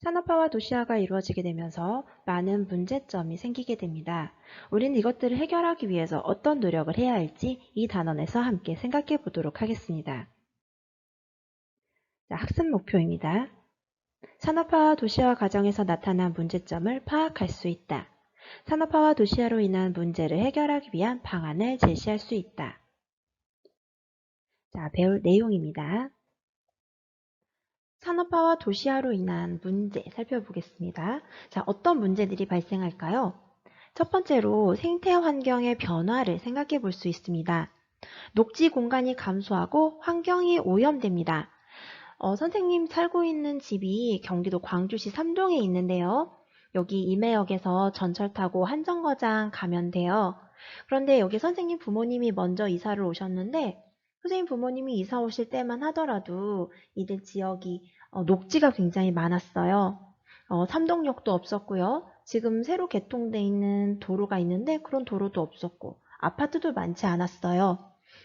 산업화와 도시화가 이루어지게 되면서 많은 문제점이 생기게 됩니다. 우리는 이것들을 해결하기 위해서 어떤 노력을 해야 할지 이 단원에서 함께 생각해 보도록 하겠습니다. 자, 학습 목표입니다. 산업화와 도시화 과정에서 나타난 문제점을 파악할 수 있다. 산업화와 도시화로 인한 문제를 해결하기 위한 방안을 제시할 수 있다. 자, 배울 내용입니다. 산업화와 도시화로 인한 문제 살펴보겠습니다. 자, 어떤 문제들이 발생할까요? 첫 번째로 생태 환경의 변화를 생각해 볼 수 있습니다. 녹지 공간이 감소하고 환경이 오염됩니다. 선생님 살고 있는 집이 경기도 광주시 삼동에 있는데요. 여기 임해역에서 전철 타고 한정거장 가면 돼요. 그런데 여기 선생님 부모님이 먼저 이사를 오셨는데 선생님 부모님이 이사 오실 때만 하더라도 이들 지역이 녹지가 굉장히 많았어요. 삼동역도 없었고요. 지금 새로 개통돼 있는 도로가 있는데 그런 도로도 없었고 아파트도 많지 않았어요.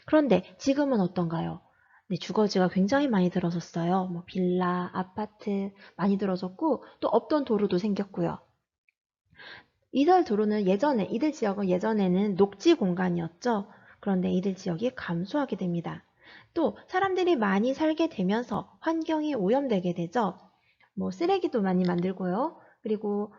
그런데 지금은 어떤가요? 네, 주거지가 굉장히 많이 들어섰어요. 뭐 빌라, 아파트 많이 들어섰고 또 없던 도로도 생겼고요. 이들 지역은 예전에는 녹지 공간이었죠. 그런데 이들 지역이 감소하게 됩니다. 또 사람들이 많이 살게 되면서 환경이 오염되게 되죠. 뭐 쓰레기도 많이 만들고요. 그리고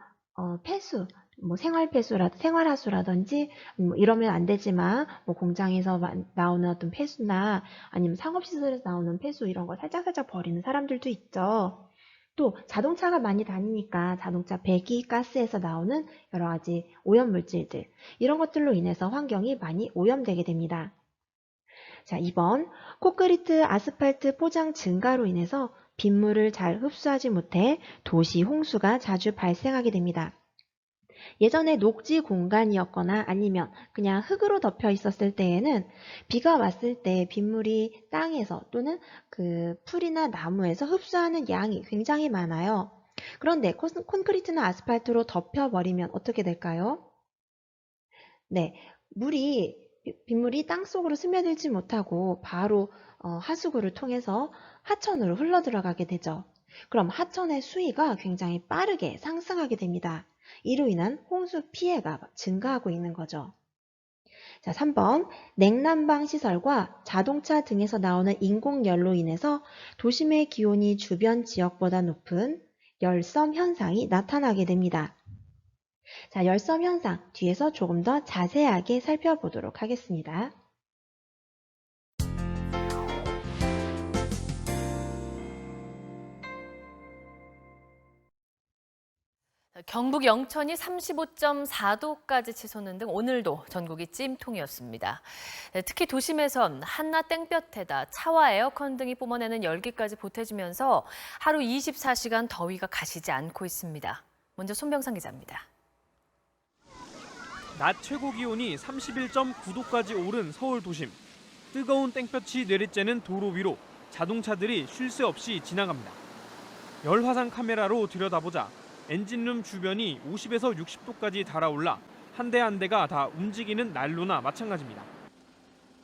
폐수, 뭐 생활하수라든지 이러면 안 되지만 뭐 공장에서 나오는 어떤 폐수나 아니면 상업시설에서 나오는 폐수 이런 거 살짝살짝 버리는 사람들도 있죠. 또 자동차가 많이 다니니까 자동차 배기가스에서 나오는 여러 가지 오염물질들 이런 것들로 인해서 환경이 많이 오염되게 됩니다. 자, 2번 콘크리트, 아스팔트 포장 증가로 인해서 빗물을 잘 흡수하지 못해 도시 홍수가 자주 발생하게 됩니다. 예전에 녹지 공간이었거나 아니면 그냥 흙으로 덮여 있었을 때에는 비가 왔을 때 빗물이 땅에서 또는 그 풀이나 나무에서 흡수하는 양이 굉장히 많아요. 그런데 콘크리트나 아스팔트로 덮여버리면 어떻게 될까요? 네, 빗물이 땅속으로 스며들지 못하고 바로 하수구를 통해서 하천으로 흘러 들어가게 되죠. 그럼 하천의 수위가 굉장히 빠르게 상승하게 됩니다. 이로 인한 홍수 피해가 증가하고 있는 거죠. 자, 3번 냉난방 시설과 자동차 등에서 나오는 인공열로 인해서 도심의 기온이 주변 지역보다 높은 열섬 현상이 나타나게 됩니다. 자, 열섬 현상 뒤에서 조금 더 자세하게 살펴보도록 하겠습니다. 경북 영천이 35.4도까지 치솟는 등 오늘도 전국이 찜통이었습니다. 특히 도심에선 한낮 땡볕에다 차와 에어컨 등이 뿜어내는 열기까지 보태지면서 하루 24시간 더위가 가시지 않고 있습니다. 먼저 손병상 기자입니다. 낮 최고 기온이 31.9도까지 오른 서울 도심. 뜨거운 땡볕이 내리쬐는 도로 위로 자동차들이 쉴 새 없이 지나갑니다. 열화상 카메라로 들여다보자 엔진룸 주변이 50에서 60도까지 달아올라 한 대 한 대가 다 움직이는 난로나 마찬가지입니다.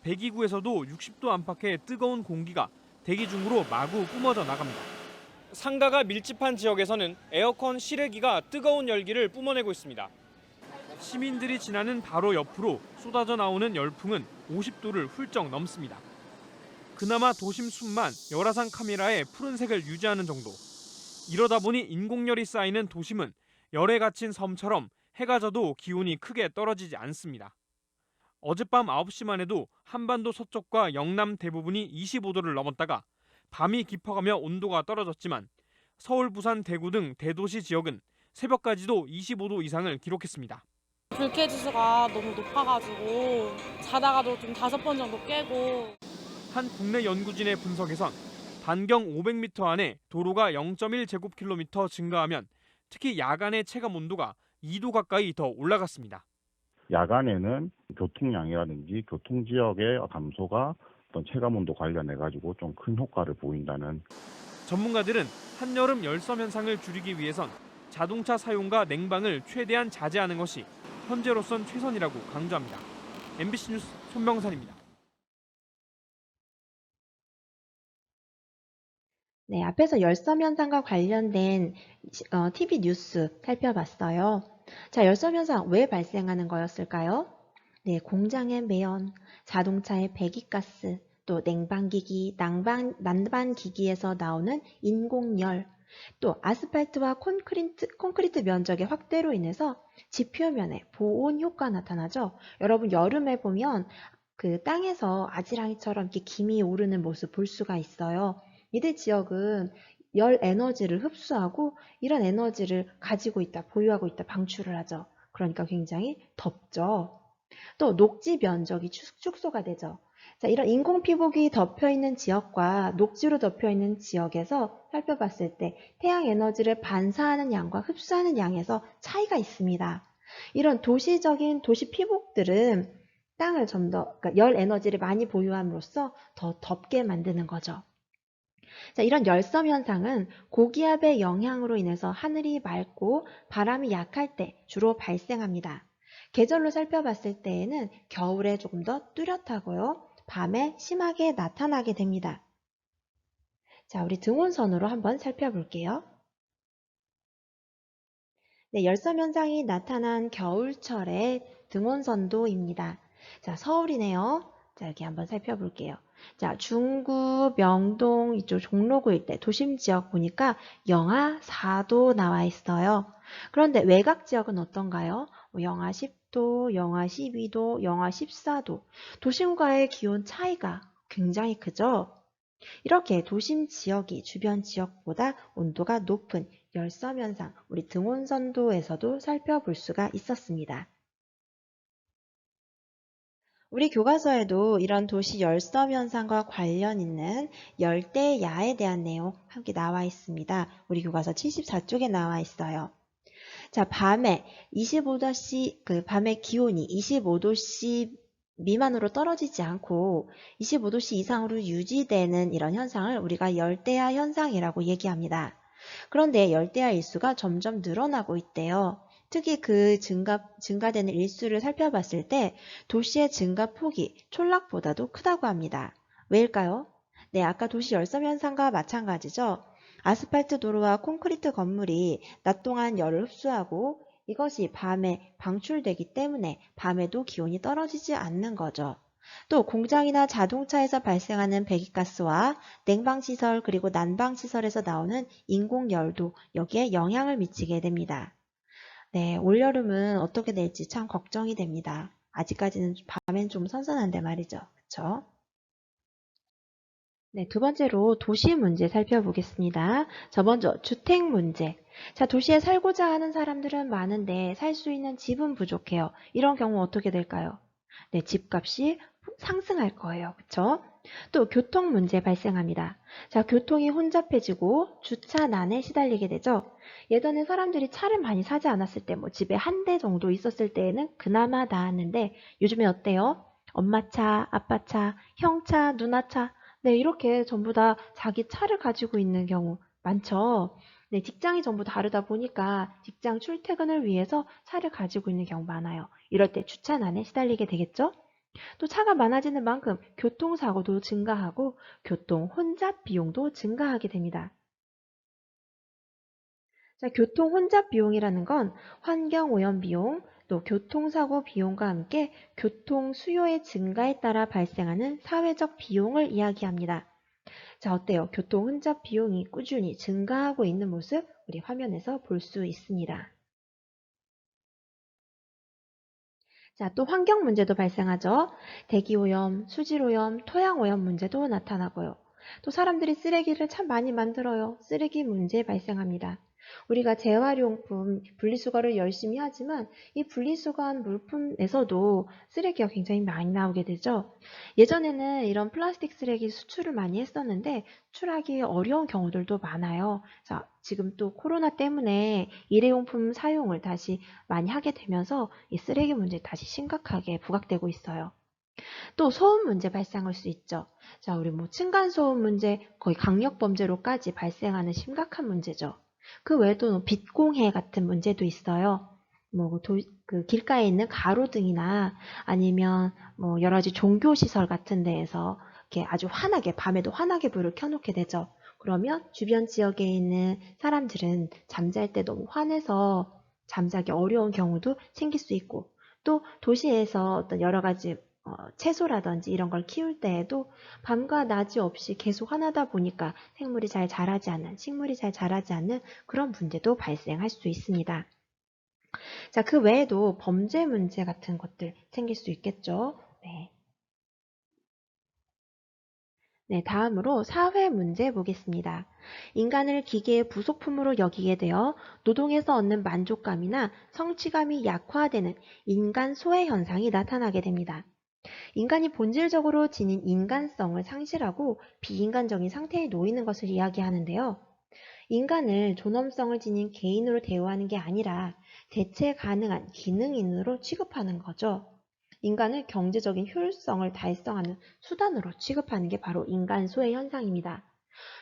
배기구에서도 60도 안팎의 뜨거운 공기가 대기 중으로 마구 뿜어져 나갑니다. 상가가 밀집한 지역에서는 에어컨 실외기가 뜨거운 열기를 뿜어내고 있습니다. 시민들이 지나는 바로 옆으로 쏟아져 나오는 열풍은 50도를 훌쩍 넘습니다. 그나마 도심 숲만 열화상 카메라의 푸른색을 유지하는 정도. 이러다 보니 인공열이 쌓이는 도심은 열에 갇힌 섬처럼 해가 져도 기온이 크게 떨어지지 않습니다. 어젯밤 9시만 해도 한반도 서쪽과 영남 대부분이 25도를 넘었다가 밤이 깊어가며 온도가 떨어졌지만 서울, 부산, 대구 등 대도시 지역은 새벽까지도 25도 이상을 기록했습니다. 불쾌지수가 너무 높아가지고 자다가도 좀 5번 정도 깨고. 한 국내 연구진의 분석에선 반경 500m 안에 도로가 0.1제곱킬로미터 증가하면 특히 야간의 체감 온도가 2도 가까이 더 올라갔습니다. 야간에는 교통량이라든지 교통지역의 감소가 어떤 체감온도 관련해가지고 좀 큰 효과를 보인다는. 전문가들은 한여름 열섬 현상을 줄이기 위해선 자동차 사용과 냉방을 최대한 자제하는 것이 현재로선 최선이라고 강조합니다. MBC 뉴스 손병산입니다. 네, 앞에서 열섬 현상과 관련된 TV 뉴스 살펴봤어요. 자, 열섬 현상 왜 발생하는 거였을까요? 네, 공장의 매연, 자동차의 배기가스, 또 냉방기기, 난방기기에서 나오는 인공열, 또 아스팔트와 콘크리트 면적의 확대로 인해서 집 표면에 보온 효과 나타나죠. 여러분 여름에 보면 그 땅에서 아지랑이처럼 이렇게 김이 오르는 모습 볼 수가 있어요. 이들 지역은 열 에너지를 흡수하고 이런 에너지를 가지고 있다, 보유하고 있다, 방출을 하죠. 그러니까 굉장히 덥죠. 또 녹지 면적이 축소가 되죠. 자, 이런 인공 피복이 덮여 있는 지역과 녹지로 덮여 있는 지역에서 살펴봤을 때 태양 에너지를 반사하는 양과 흡수하는 양에서 차이가 있습니다. 이런 도시적인 도시 피복들은 땅을 좀 더, 그러니까 열 에너지를 많이 보유함으로써 더 덥게 만드는 거죠. 자, 이런 열섬 현상은 고기압의 영향으로 인해서 하늘이 맑고 바람이 약할 때 주로 발생합니다. 계절로 살펴봤을 때에는 겨울에 조금 더 뚜렷하고요. 밤에 심하게 나타나게 됩니다. 자, 우리 등온선으로 한번 살펴볼게요. 네, 열섬 현상이 나타난 겨울철의 등온선도입니다. 자, 서울이네요. 자, 여기 한번 살펴볼게요. 자, 중구, 명동, 이쪽 종로구 일대 도심 지역 보니까 영하 4도 나와 있어요. 그런데 외곽 지역은 어떤가요? 영하 10도, 영하 12도, 영하 14도. 도심과의 기온 차이가 굉장히 크죠? 이렇게 도심 지역이 주변 지역보다 온도가 높은 열섬 현상, 우리 등온선도에서도 살펴볼 수가 있었습니다. 우리 교과서에도 이런 도시 열섬 현상과 관련 있는 열대야에 대한 내용 함께 나와 있습니다. 우리 교과서 74쪽에 나와 있어요. 자, 밤에 25도씨, 밤의 기온이 25도씨 미만으로 떨어지지 않고 25도씨 이상으로 유지되는 이런 현상을 우리가 열대야 현상이라고 얘기합니다. 그런데 열대야 일수가 점점 늘어나고 있대요. 특히 그 증가되는 일수를 살펴봤을 때 도시의 증가폭이 촌락보다도 크다고 합니다. 왜일까요? 네, 아까 도시 열섬 현상과 마찬가지죠. 아스팔트 도로와 콘크리트 건물이 낮 동안 열을 흡수하고 이것이 밤에 방출되기 때문에 밤에도 기온이 떨어지지 않는 거죠. 또 공장이나 자동차에서 발생하는 배기가스와 냉방시설 그리고 난방시설에서 나오는 인공열도 여기에 영향을 미치게 됩니다. 네, 올여름은 어떻게 될지 참 걱정이 됩니다. 아직까지는 밤엔 좀 선선한데 말이죠. 그쵸? 네, 두 번째로 도시 문제 살펴보겠습니다. 저 먼저 주택 문제. 자, 도시에 살고자 하는 사람들은 많은데 살 수 있는 집은 부족해요. 이런 경우 어떻게 될까요? 네, 집값이 상승할 거예요. 그쵸? 또 교통 문제 발생합니다. 자, 교통이 혼잡해지고 주차난에 시달리게 되죠. 예전에 사람들이 차를 많이 사지 않았을 때 뭐 집에 한 대 정도 있었을 때에는 그나마 나았는데 요즘에 어때요? 엄마 차, 아빠 차, 형 차, 누나 차. 네, 이렇게 전부 다 자기 차를 가지고 있는 경우 많죠. 네, 직장이 전부 다르다 보니까 직장 출퇴근을 위해서 차를 가지고 있는 경우 많아요. 이럴 때 주차난에 시달리게 되겠죠? 또 차가 많아지는 만큼 교통사고도 증가하고 교통 혼잡 비용도 증가하게 됩니다. 자, 교통 혼잡 비용이라는 건 환경오염 비용, 또 교통사고 비용과 함께 교통 수요의 증가에 따라 발생하는 사회적 비용을 이야기합니다. 자, 어때요? 교통 혼잡 비용이 꾸준히 증가하고 있는 모습 우리 화면에서 볼 수 있습니다. 자, 또 환경 문제도 발생하죠. 대기오염, 수질오염, 토양오염 문제도 나타나고요. 또 사람들이 쓰레기를 참 많이 만들어요. 쓰레기 문제 발생합니다. 우리가 재활용품, 분리수거를 열심히 하지만 이 분리수거한 물품에서도 쓰레기가 굉장히 많이 나오게 되죠. 예전에는 이런 플라스틱 쓰레기 수출을 많이 했었는데 수출하기 어려운 경우들도 많아요. 자, 지금 또 코로나 때문에 일회용품 사용을 다시 많이 하게 되면서 이 쓰레기 문제 다시 심각하게 부각되고 있어요. 또 소음 문제 발생할 수 있죠. 자, 우리 뭐 층간소음 문제 거의 강력범죄로까지 발생하는 심각한 문제죠. 그 외에도 빛공해 같은 문제도 있어요. 그 길가에 있는 가로등이나 아니면 뭐 여러 가지 종교시설 같은 데에서 이렇게 아주 환하게, 밤에도 환하게 불을 켜놓게 되죠. 그러면 주변 지역에 있는 사람들은 잠잘 때 너무 환해서 잠자기 어려운 경우도 생길 수 있고, 또 도시에서 어떤 여러 가지 채소라든지 이런 걸 키울 때에도 밤과 낮이 없이 계속 환하다 보니까 식물이 잘 자라지 않는 그런 문제도 발생할 수 있습니다. 자, 그 외에도 범죄 문제 같은 것들 생길 수 있겠죠. 네, 다음으로 사회 문제 보겠습니다. 인간을 기계의 부속품으로 여기게 되어 노동에서 얻는 만족감이나 성취감이 약화되는 인간 소외 현상이 나타나게 됩니다. 인간이 본질적으로 지닌 인간성을 상실하고 비인간적인 상태에 놓이는 것을 이야기하는데요. 인간을 존엄성을 지닌 개인으로 대우하는 게 아니라 대체 가능한 기능인으로 취급하는 거죠. 인간을 경제적인 효율성을 달성하는 수단으로 취급하는 게 바로 인간 소외 현상입니다.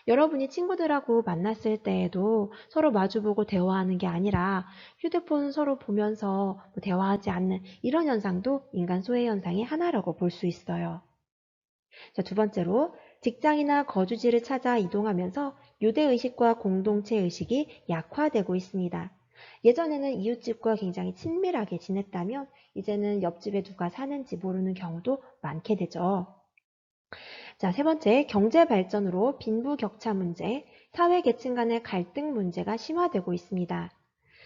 여러분이 친구들하고 만났을 때에도 서로 마주보고 대화하는 게 아니라 휴대폰 서로 보면서 대화하지 않는 이런 현상도 인간 소외 현상의 하나라고 볼 수 있어요. 자, 두 번째로 직장이나 거주지를 찾아 이동하면서 유대의식과 공동체의식이 약화되고 있습니다. 예전에는 이웃집과 굉장히 친밀하게 지냈다면 이제는 옆집에 누가 사는지 모르는 경우도 많게 되죠. 자, 세 번째, 경제 발전으로 빈부격차 문제, 사회 계층 간의 갈등 문제가 심화되고 있습니다.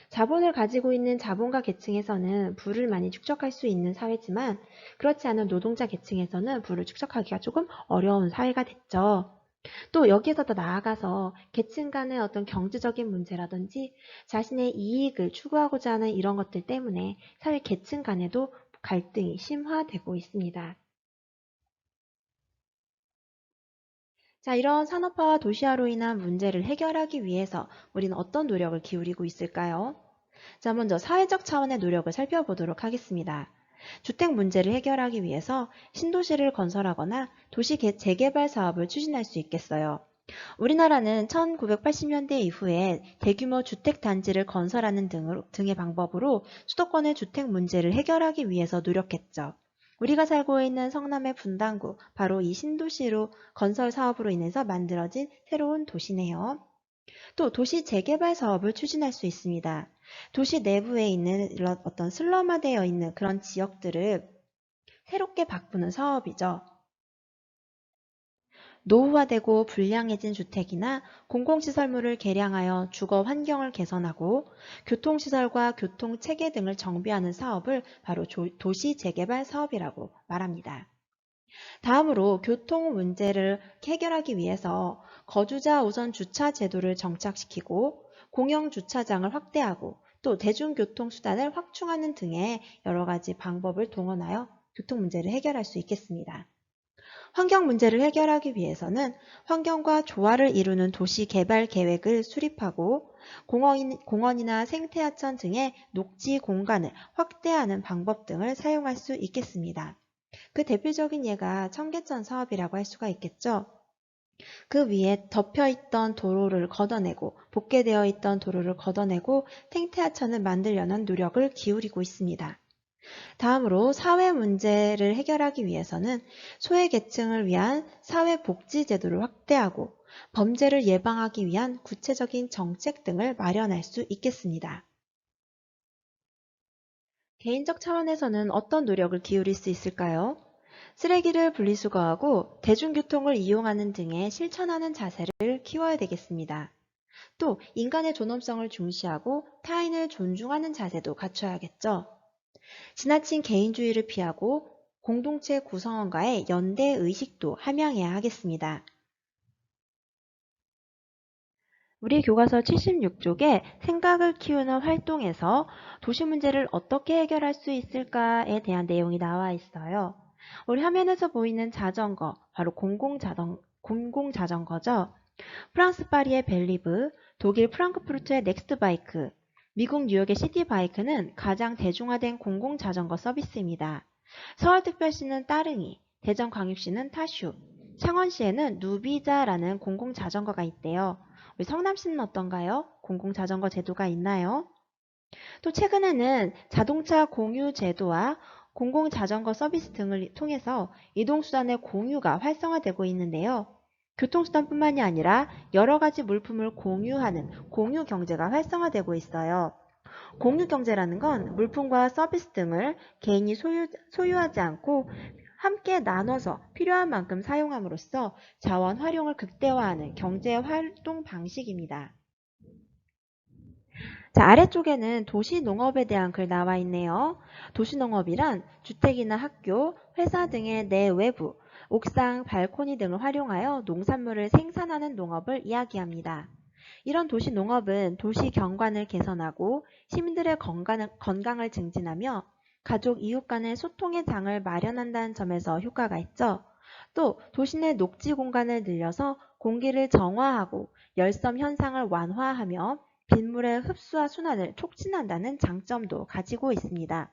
자본을 가지고 있는 자본가 계층에서는 부를 많이 축적할 수 있는 사회지만 그렇지 않은 노동자 계층에서는 부를 축적하기가 조금 어려운 사회가 됐죠. 또 여기에서 더 나아가서 계층 간의 어떤 경제적인 문제라든지 자신의 이익을 추구하고자 하는 이런 것들 때문에 사회 계층 간에도 갈등이 심화되고 있습니다. 자, 이런 산업화와 도시화로 인한 문제를 해결하기 위해서 우리는 어떤 노력을 기울이고 있을까요? 자, 먼저 사회적 차원의 노력을 살펴보도록 하겠습니다. 주택 문제를 해결하기 위해서 신도시를 건설하거나 도시 재개발 사업을 추진할 수 있겠어요. 우리나라는 1980년대 이후에 대규모 주택 단지를 건설하는 등의 방법으로 수도권의 주택 문제를 해결하기 위해서 노력했죠. 우리가 살고 있는 성남의 분당구, 바로 이 신도시로 건설 사업으로 인해서 만들어진 새로운 도시네요. 또 도시 재개발 사업을 추진할 수 있습니다. 도시 내부에 있는 이런 어떤 슬럼화되어 있는 그런 지역들을 새롭게 바꾸는 사업이죠. 노후화되고 불량해진 주택이나 공공시설물을 개량하여 주거 환경을 개선하고 교통시설과 교통체계 등을 정비하는 사업을 바로 도시 재개발 사업이라고 말합니다. 다음으로 교통 문제를 해결하기 위해서 거주자 우선 주차 제도를 정착시키고 공영 주차장을 확대하고 또 대중교통 수단을 확충하는 등의 여러 가지 방법을 동원하여 교통 문제를 해결할 수 있겠습니다. 환경 문제를 해결하기 위해서는 환경과 조화를 이루는 도시 개발 계획을 수립하고 공원이나 생태하천 등의 녹지 공간을 확대하는 방법 등을 사용할 수 있겠습니다. 그 대표적인 예가 청계천 사업이라고 할 수가 있겠죠. 그 위에 덮여있던 도로를 걷어내고 복개되어 있던 도로를 걷어내고 생태하천을 만들려는 노력을 기울이고 있습니다. 다음으로 사회 문제를 해결하기 위해서는 소외계층을 위한 사회복지제도를 확대하고 범죄를 예방하기 위한 구체적인 정책 등을 마련할 수 있겠습니다. 개인적 차원에서는 어떤 노력을 기울일 수 있을까요? 쓰레기를 분리수거하고 대중교통을 이용하는 등의 실천하는 자세를 키워야 되겠습니다. 또 인간의 존엄성을 중시하고 타인을 존중하는 자세도 갖춰야겠죠. 지나친 개인주의를 피하고 공동체 구성원과의 연대 의식도 함양해야 하겠습니다. 우리 교과서 76쪽에 생각을 키우는 활동에서 도시 문제를 어떻게 해결할 수 있을까에 대한 내용이 나와 있어요. 우리 화면에서 보이는 자전거, 바로 공공자전거죠. 프랑스 파리의 벨리브, 독일 프랑크푸르트의 넥스트바이크, 미국 뉴욕의 시티바이크는 가장 대중화된 공공자전거 서비스입니다. 서울특별시는 따릉이, 대전광역시는 타슈, 창원시에는 누비자라는 공공자전거가 있대요. 우리 성남시는 어떤가요? 공공자전거 제도가 있나요? 또 최근에는 자동차 공유 제도와 공공자전거 서비스 등을 통해서 이동수단의 공유가 활성화되고 있는데요. 교통수단뿐만이 아니라 여러 가지 물품을 공유하는 공유 경제가 활성화되고 있어요. 공유 경제라는 건 물품과 서비스 등을 개인이 소유하지 않고 함께 나눠서 필요한 만큼 사용함으로써 자원 활용을 극대화하는 경제 활동 방식입니다. 자, 아래쪽에는 도시농업에 대한 글 나와 있네요. 도시농업이란 주택이나 학교, 회사 등의 내외부, 옥상, 발코니 등을 활용하여 농산물을 생산하는 농업을 이야기합니다. 이런 도시농업은 도시 경관을 개선하고 시민들의 건강을 증진하며 가족, 이웃 간의 소통의 장을 마련한다는 점에서 효과가 있죠. 또 도시 내 녹지 공간을 늘려서 공기를 정화하고 열섬 현상을 완화하며 빗물의 흡수와 순환을 촉진한다는 장점도 가지고 있습니다.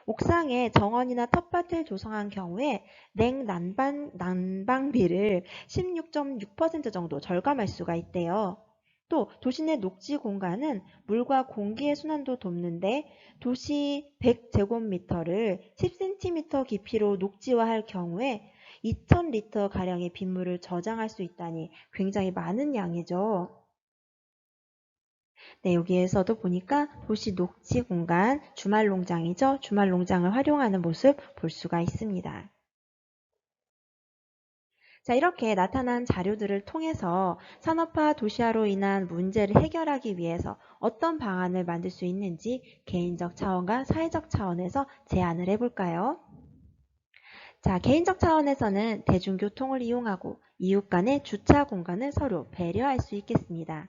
옥상에 정원이나 텃밭을 조성한 경우에 난방비를 16.6% 정도 절감할 수가 있대요. 또 도시 내 녹지 공간은 물과 공기의 순환도 돕는데 도시 100제곱미터를 10cm 깊이로 녹지화할 경우에 2000리터 가량의 빗물을 저장할 수 있다니 굉장히 많은 양이죠. 네, 여기에서도 보니까 도시 녹지 공간, 주말 농장이죠. 주말 농장을 활용하는 모습 볼 수가 있습니다. 자, 이렇게 나타난 자료들을 통해서 산업화 도시화로 인한 문제를 해결하기 위해서 어떤 방안을 만들 수 있는지 개인적 차원과 사회적 차원에서 제안을 해볼까요? 자, 개인적 차원에서는 대중교통을 이용하고 이웃 간의 주차 공간을 서로 배려할 수 있겠습니다.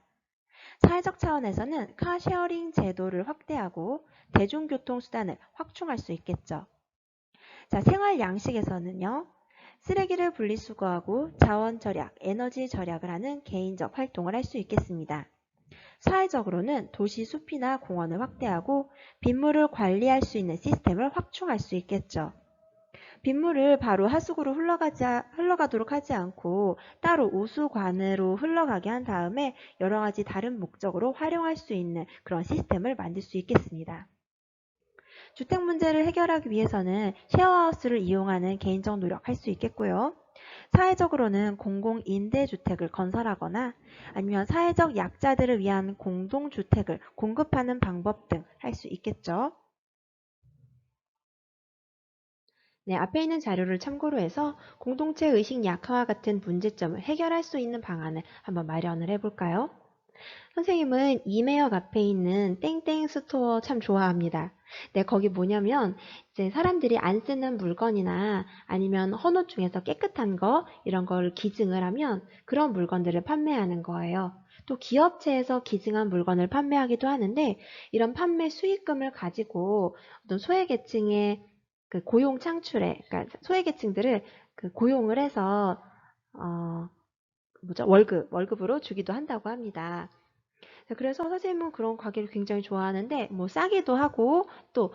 사회적 차원에서는 카쉐어링 제도를 확대하고 대중교통 수단을 확충할 수 있겠죠. 자, 생활 양식에서는요. 쓰레기를 분리수거하고 자원 절약, 에너지 절약을 하는 개인적 활동을 할 수 있겠습니다. 사회적으로는 도시 숲이나 공원을 확대하고 빗물을 관리할 수 있는 시스템을 확충할 수 있겠죠. 빗물을 바로 하수구로 흘러가도록 하지 않고 따로 우수관으로 흘러가게 한 다음에 여러 가지 다른 목적으로 활용할 수 있는 그런 시스템을 만들 수 있겠습니다. 주택 문제를 해결하기 위해서는 쉐어하우스를 이용하는 개인적 노력할 수 있겠고요. 사회적으로는 공공임대주택을 건설하거나 아니면 사회적 약자들을 위한 공동주택을 공급하는 방법 등 할 수 있겠죠. 네, 앞에 있는 자료를 참고로 해서 공동체 의식 약화와 같은 문제점을 해결할 수 있는 방안을 한번 마련을 해볼까요? 선생님은 이메역 앞에 있는 땡땡 스토어 참 좋아합니다. 네, 거기 뭐냐면 이제 사람들이 안 쓰는 물건이나 아니면 헌옷 중에서 깨끗한 거 이런 걸 기증을 하면 그런 물건들을 판매하는 거예요. 또 기업체에서 기증한 물건을 판매하기도 하는데 이런 판매 수익금을 가지고 어떤 소외계층의 그 고용 창출에, 그러니까 소외계층들을 그 고용을 해서 월급으로 주기도 한다고 합니다. 그래서 선생님은 그런 가게를 굉장히 좋아하는데 뭐 싸기도 하고 또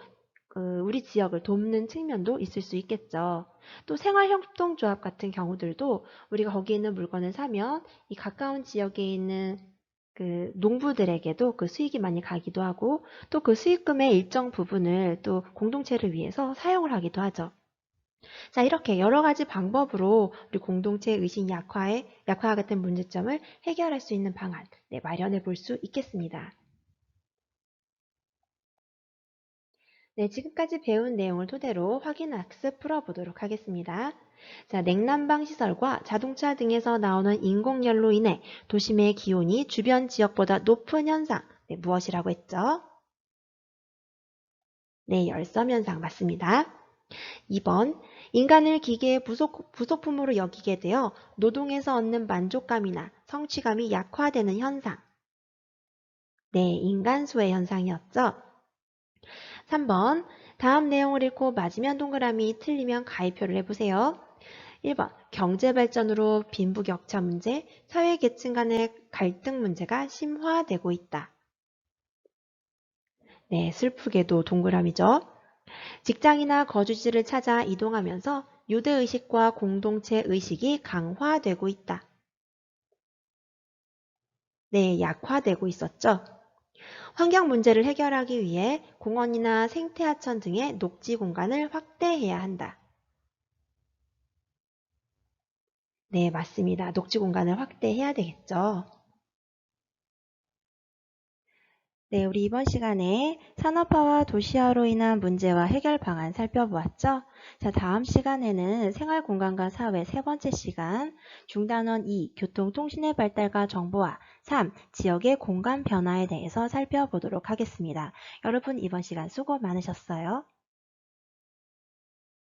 우리 지역을 돕는 측면도 있을 수 있겠죠. 또 생활협동조합 같은 경우들도 우리가 거기 있는 물건을 사면 이 가까운 지역에 있는 그 농부들에게도 그 수익이 많이 가기도 하고 또 그 수익금의 일정 부분을 또 공동체를 위해서 사용을 하기도 하죠. 자, 이렇게 여러 가지 방법으로 우리 공동체 의식 약화 같은 문제점을 해결할 수 있는 방안 마련해 볼 수 있겠습니다. 네, 지금까지 배운 내용을 토대로 확인 학습 풀어보도록 하겠습니다. 자, 냉난방 시설과 자동차 등에서 나오는 인공열로 인해 도심의 기온이 주변 지역보다 높은 현상, 무엇이라고 했죠? 네, 열섬 현상 맞습니다. 2번, 인간을 기계의 부속품으로 여기게 되어 노동에서 얻는 만족감이나 성취감이 약화되는 현상. 네, 인간소외 현상이었죠. 3번, 다음 내용을 읽고 맞으면 동그라미, 틀리면 가위표를 해보세요. 1번, 경제발전으로 빈부격차 문제, 사회계층 간의 갈등 문제가 심화되고 있다. 네, 슬프게도 동그라미죠. 직장이나 거주지를 찾아 이동하면서 유대의식과 공동체 의식이 강화되고 있다. 네, 약화되고 있었죠. 환경 문제를 해결하기 위해 공원이나 생태하천 등의 녹지 공간을 확대해야 한다. 네, 맞습니다. 녹지 공간을 확대해야 되겠죠. 네, 우리 이번 시간에 산업화와 도시화로 인한 문제와 해결 방안 살펴보았죠? 자, 다음 시간에는 생활공간과 사회 세 번째 시간, 중단원 2, 교통통신의 발달과 정보화, 3, 지역의 공간 변화에 대해서 살펴보도록 하겠습니다. 여러분, 이번 시간 수고 많으셨어요.